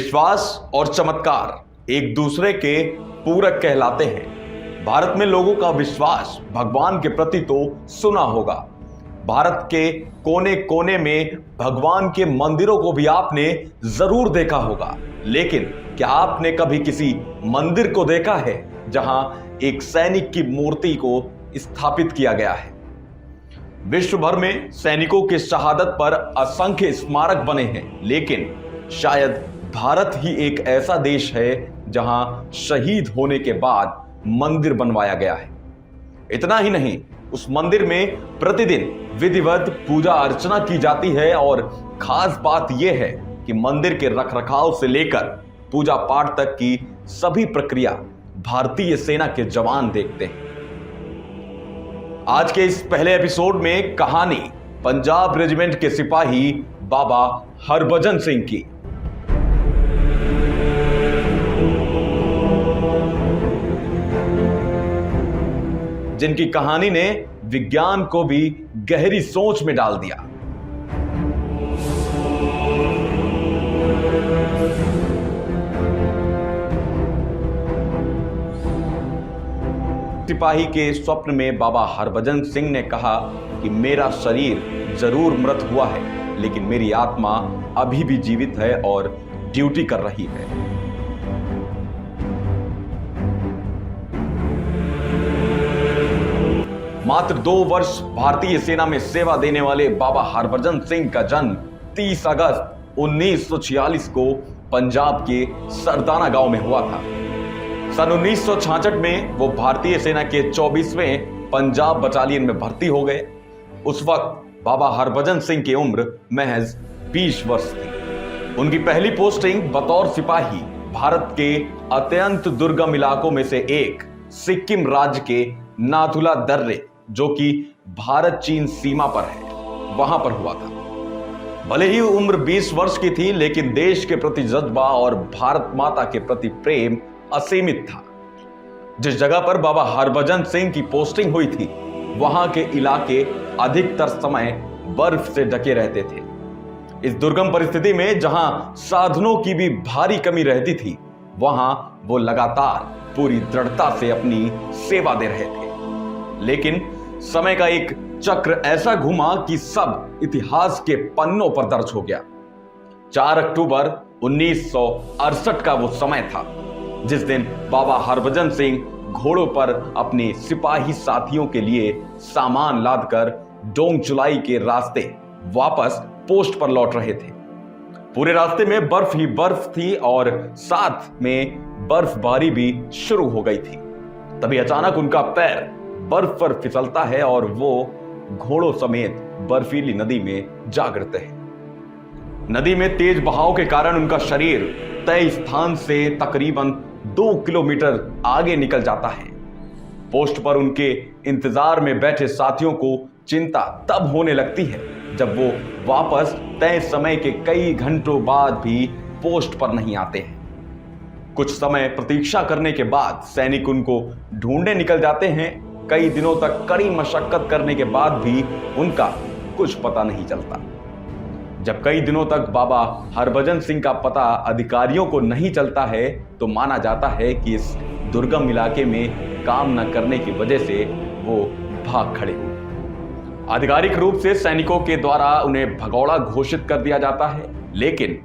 विश्वास और चमत्कार एक दूसरे के पूरक कहलाते हैं। भारत में लोगों का विश्वास भगवान के प्रति तो सुना होगा। भारत के कोने कोने में भगवान के मंदिरों को भी आपने जरूर देखा होगा, लेकिन क्या आपने कभी किसी मंदिर को देखा है जहां एक सैनिक की मूर्ति को स्थापित किया गया है? विश्व भर में सैनिकों की शहादत पर असंख्य स्मारक बने हैं, लेकिन शायद भारत ही एक ऐसा देश है जहां शहीद होने के बाद मंदिर बनवाया गया है। इतना ही नहीं, उस मंदिर में प्रतिदिन विधिवत पूजा अर्चना की जाती है और खास बात यह है कि मंदिर के रखरखाव से लेकर पूजा पाठ तक की सभी प्रक्रिया भारतीय सेना के जवान देखते हैं। आज के इस पहले एपिसोड में कहानी पंजाब रेजिमेंट के सिपाही बाबा हरभजन सिंह की। जिनकी कहानी ने विज्ञान को भी गहरी सोच में डाल दिया। सिपाही के स्वप्न में बाबा हरभजन सिंह ने कहा कि मेरा शरीर जरूर मृत हुआ है, लेकिन मेरी आत्मा अभी भी जीवित है और ड्यूटी कर रही है। मात्र 2 वर्ष भारतीय सेना में सेवा देने वाले बाबा हरभजन सिंह का जन्म 30 अगस्त 1946 को पंजाब के सरदाना गांव में हुआ था। सन 1966 में वो भारतीय सेना के 24वें पंजाब बटालियन में भर्ती हो गए। उस वक्त बाबा हरभजन सिंह की उम्र महज 20 वर्ष थी। उनकी पहली पोस्टिंग बतौर सिपाही भारत के अत्यंत दुर्गम इलाकों में से एक सिक्किम राज्य के नाथुला दर्रे, जो कि भारत चीन सीमा पर है, वहां पर हुआ था। भले ही उम्र 20 वर्ष की थी, लेकिन देश के प्रति जज्बा और भारत माता के प्रति प्रेम असीमित था। जिस जगह पर बाबा हरभजन सिंह की पोस्टिंग हुई थी, वहां के इलाके अधिकतर समय बर्फ से ढके रहते थे। इस दुर्गम परिस्थिति में जहां साधनों की भी भारी कमी रहती थी, वहां वो लगातार पूरी दृढ़ता से अपनी सेवा दे रहे थे। लेकिन समय का एक चक्र ऐसा घुमा कि सब इतिहास के पन्नों पर दर्ज हो गया। 4 अक्टूबर 1968 का वो समय था जिस दिन बाबा हरभजन सिंह घोड़ों पर अपने सिपाही साथियों के लिए सामान लादकर डोंगचुलाई के रास्ते वापस पोस्ट पर लौट रहे थे। पूरे रास्ते में बर्फ ही बर्फ थी और साथ में बर्फबारी भी शुरू हो गई थी। तभी अचानक उनका पैर बर्फ पर फिसलता है और वो घोड़ों समेत बर्फीली नदी में जा गिरते हैं। नदी में तेज बहाव के कारण उनका शरीर तय स्थान से तकरीबन 2 किलोमीटर आगे निकल जाता है। पोस्ट पर उनके इंतजार में बैठे साथियों को चिंता तब होने लगती है जब वो वापस तय समय के कई घंटों बाद भी पोस्ट पर नहीं आते हैं। कुछ समय प्रतीक्षा करने के बाद सैनिक उनको ढूंढने निकल जाते हैं। कई दिनों तक कड़ी मशक्कत करने के बाद भी उनका कुछ पता नहीं चलता। जब कई दिनों तक बाबा हरभजन सिंह का पता अधिकारियों को नहीं चलता है, तो माना जाता है कि इस दुर्गम इलाके में काम न करने की वजह से वो भाग खड़े हुए। आधिकारिक रूप से सैनिकों के द्वारा उन्हें भगौड़ा घोषित कर दिया जाता है, लेकिन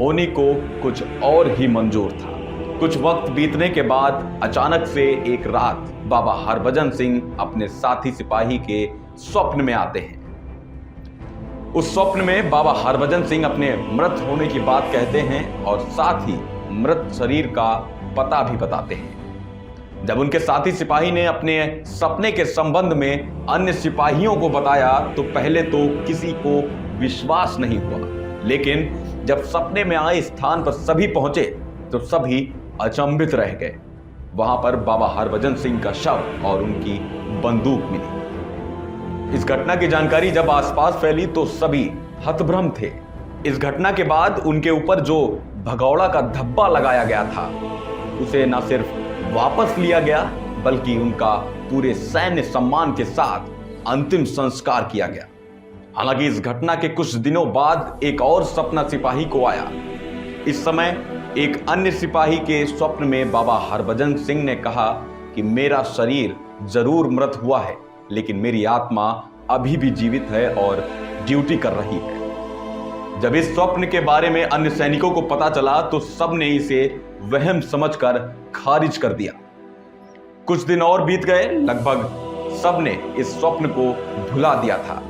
ओनी को कुछ और ही मंजूर था। कुछ वक्त बीतने के बाद अचानक से एक रात बाबा हरभजन सिंह अपने साथी सिपाही के स्वप्न में आते हैं। उस स्वप्न में बाबा हरभजन सिंह अपने मृत होने की बात कहते हैं और साथ ही मृत शरीर का पता भी बताते हैं। जब उनके साथी सिपाही ने अपने सपने के संबंध में अन्य सिपाहियों को बताया तो पहले तो किसी को विश्वास नहीं हुआ, लेकिन जब सपने में आए स्थान पर सभी पहुंचे तो सभी अचंभित रह गए। वहां पर बाबा हरभजन सिंह का शव और उनकी बंदूक मिली। इस घटना की जानकारी जब आसपास फैली तो सभी हतभ्रम थे। इस घटना के बाद उनके ऊपर जो भगौड़ा का धब्बा लगाया गया था, उसे न सिर्फ वापस लिया गया, बल्कि उनका पूरे सैन्य सम्मान के साथ अंतिम संस्कार किया गया। हालांकि इस घटना के कुछ दिनों बाद एक और सपना सिपाही को आया। इस समय एक अन्य सिपाही के स्वप्न में बाबा हरभजन सिंह ने कहा कि मेरा शरीर जरूर मृत हुआ है, लेकिन मेरी आत्मा अभी भी जीवित है और ड्यूटी कर रही है। जब इस स्वप्न के बारे में अन्य सैनिकों को पता चला तो सबने इसे वहम समझकर खारिज कर दिया। कुछ दिन और बीत गए, लगभग सबने इस स्वप्न को भुला दिया था।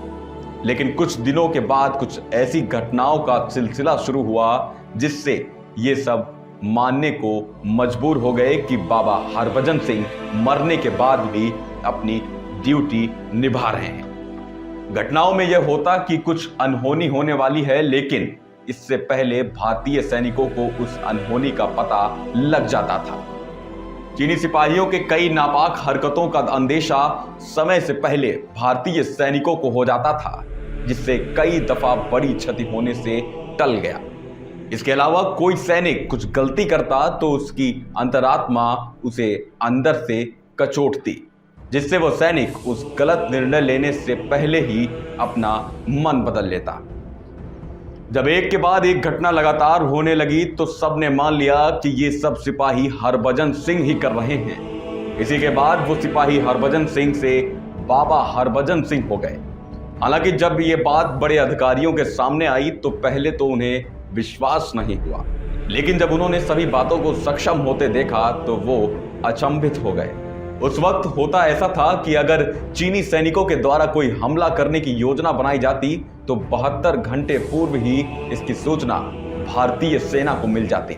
लेकिन कुछ दिनों के बाद कुछ ऐसी घटनाओं का सिलसिला शुरू हुआ जिससे ये सब मानने को मजबूर हो गए कि बाबा हरभजन सिंह मरने के बाद भी अपनी ड्यूटी निभा रहे हैं। घटनाओं में यह होता कि कुछ अनहोनी होने वाली है, लेकिन इससे पहले भारतीय सैनिकों को उस अनहोनी का पता लग जाता था। चीनी सिपाहियों के कई नापाक हरकतों का अंदेशा समय से पहले भारतीय सैनिकों को हो जाता था, जिससे कई दफा बड़ी क्षति होने से टल गया। इसके अलावा कोई सैनिक कुछ गलती करता तो उसकी अंतरात्मा उसे अंदर से कचोटती, जिससे वो सैनिक उस गलत निर्णय लेने से पहले ही अपना मन बदल लेता। जब एक के बाद एक घटना लगातार होने लगी तो सबने मान लिया कि ये सब सिपाही हरभजन सिंह ही कर रहे हैं। इसी के बाद वो सिपाही हरभजन सिंह से बाबा हरभजन सिंह हो गए। हालांकि जब ये बात बड़े अधिकारियों के सामने आई तो पहले तो उन्हें विश्वास नहीं हुआ, लेकिन जब उन्होंने सभी बातों को सक्षम होते देखा तो वो अचंभित हो गए। उस वक्त होता ऐसा था कि अगर चीनी सैनिकों के द्वारा कोई हमला करने की योजना बनाई जाती तो 72 घंटे पूर्व ही इसकी सूचना भारतीय सेना को मिल जाती।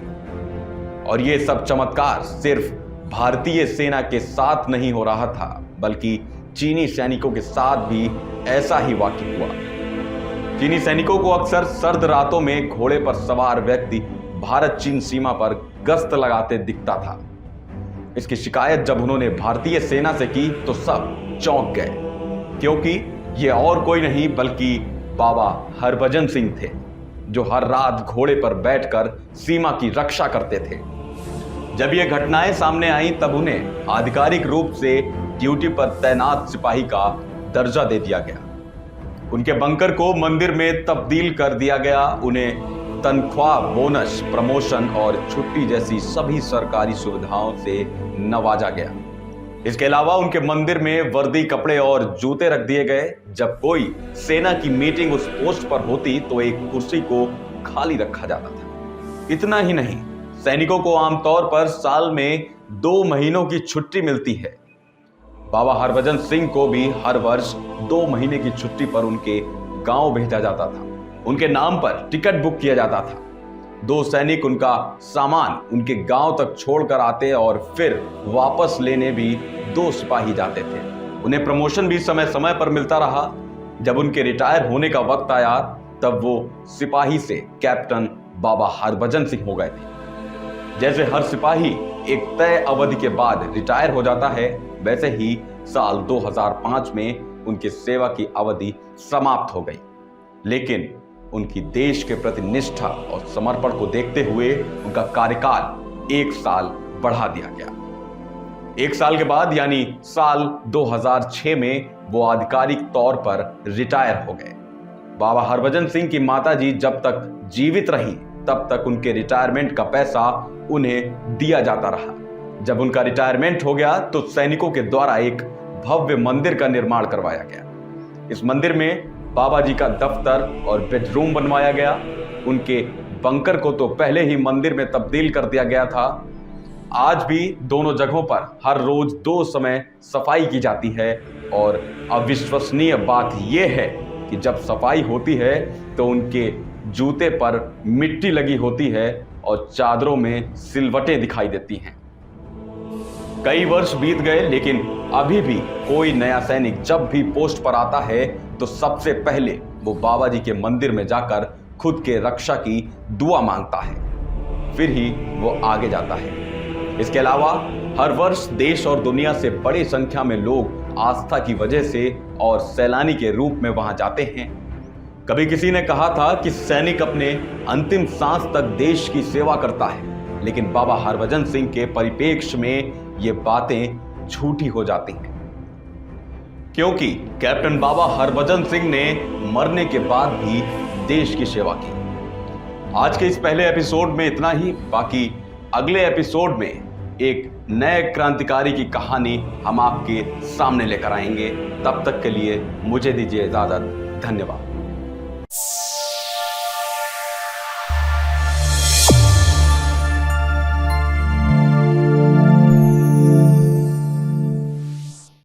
और ये सब चमत्कार सिर्फ भारतीय सेना के साथ नहीं हो रहा था, बल्कि चीनी सैनिकों के साथ भी ऐसा ही वाकई हुआ। चीनी सैनिकों को अक्सर सर्द रातों में घोड़े पर सवार व्यक्ति भारत चीन सीमा पर गश्त लगाते दिखता था। इसकी शिकायत जब उन्होंने भारतीय सेना से की तो सब चौंक गए, क्योंकि ये और कोई नहीं बल्कि बाबा हरभजन सिंह थे, जो हर रात घोड़े पर बैठकर सीमा की रक्षा करते थे। जब ये घटनाएं सामने आई तब उन्हें आधिकारिक रूप से ड्यूटी पर तैनात सिपाही का दर्जा दे दिया गया। उनके बंकर को मंदिर में तब्दील कर दिया गया। उन्हें तनख्वाह, बोनस, प्रमोशन और छुट्टी जैसी सभी सरकारी सुविधाओं से नवाजा गया। इसके अलावा उनके मंदिर में वर्दी, कपड़े और जूते रख दिए गए। जब कोई सेना की मीटिंग उस पोस्ट पर होती तो एक कुर्सी को खाली रखा जाता था। इतना ही नहीं, सैनिकों को आमतौर पर साल में 2 महीनों की छुट्टी मिलती है। बाबा हरभजन सिंह को भी हर वर्ष 2 महीने की छुट्टी पर उनके गांव भेजा जाता था। उनके नाम पर टिकट बुक किया जाता था। 2 सैनिक उनका सामान उनके गांव तक छोड़कर आते और फिर वापस लेने भी 2 सिपाही जाते थे। उन्हें प्रमोशन भी समय समय पर मिलता रहा। जब उनके रिटायर होने का वक्त आया तब वो सिपाही से कैप्टन बाबा हरभजन सिंह हो गए थे। जैसे हर सिपाही एक तय अवधि के बाद रिटायर हो जाता है, वैसे ही साल 2005 में उनकी सेवा की अवधि समाप्त हो गई। लेकिन उनकी देश के प्रति निष्ठा और समर्पण को देखते हुए उनका कार्यकाल 1 साल बढ़ा दिया गया। 1 साल के बाद यानी साल 2006 में वो आधिकारिक तौर पर रिटायर हो गए। बाबा हरभजन सिंह की माताजी जब तक जीवित रही तब तक उनके रिटायरमेंट का पैसा उन्हें दिया जाता रहा। जब उनका रिटायरमेंट हो गया तो सैनिकों के द्वारा एक भव्य मंदिर का निर्माण करवाया गया। इस मंदिर में बाबा जी का दफ्तर और बेडरूम बनवाया गया। उनके बंकर को तो पहले ही मंदिर में तब्दील कर दिया गया था। आज भी दोनों जगहों पर हर रोज 2 समय सफाई की जाती है और अविश्वसनीय बात यह है कि जब सफाई होती है तो उनके जूते पर मिट्टी लगी होती है और चादरों में सिलवटें दिखाई देती हैं। कई वर्ष बीत गए, लेकिन अभी भी कोई नया सैनिक जब भी पोस्ट पर आता है तो सबसे पहले वो बाबा जी के मंदिर में जाकर खुद के रक्षा की दुआ मांगता है, फिर ही वो आगे जाता है। इसके अलावा हर वर्ष देश और दुनिया से बड़ी संख्या में लोग आस्था की वजह से और सैलानी के रूप में वहां जाते हैं। कभी किसी ने कहा था कि सैनिक अपने अंतिम सांस तक देश की सेवा करता है, लेकिन बाबा हरभजन सिंह के परिप्रेक्ष्य में ये बातें झूठी हो जाती हैं, क्योंकि कैप्टन बाबा हरभजन सिंह ने मरने के बाद भी देश की सेवा की। आज के इस पहले एपिसोड में इतना ही। बाकी अगले एपिसोड में एक नए क्रांतिकारी की कहानी हम आपके सामने लेकर आएंगे। तब तक के लिए मुझे दीजिए इजाजत। धन्यवाद।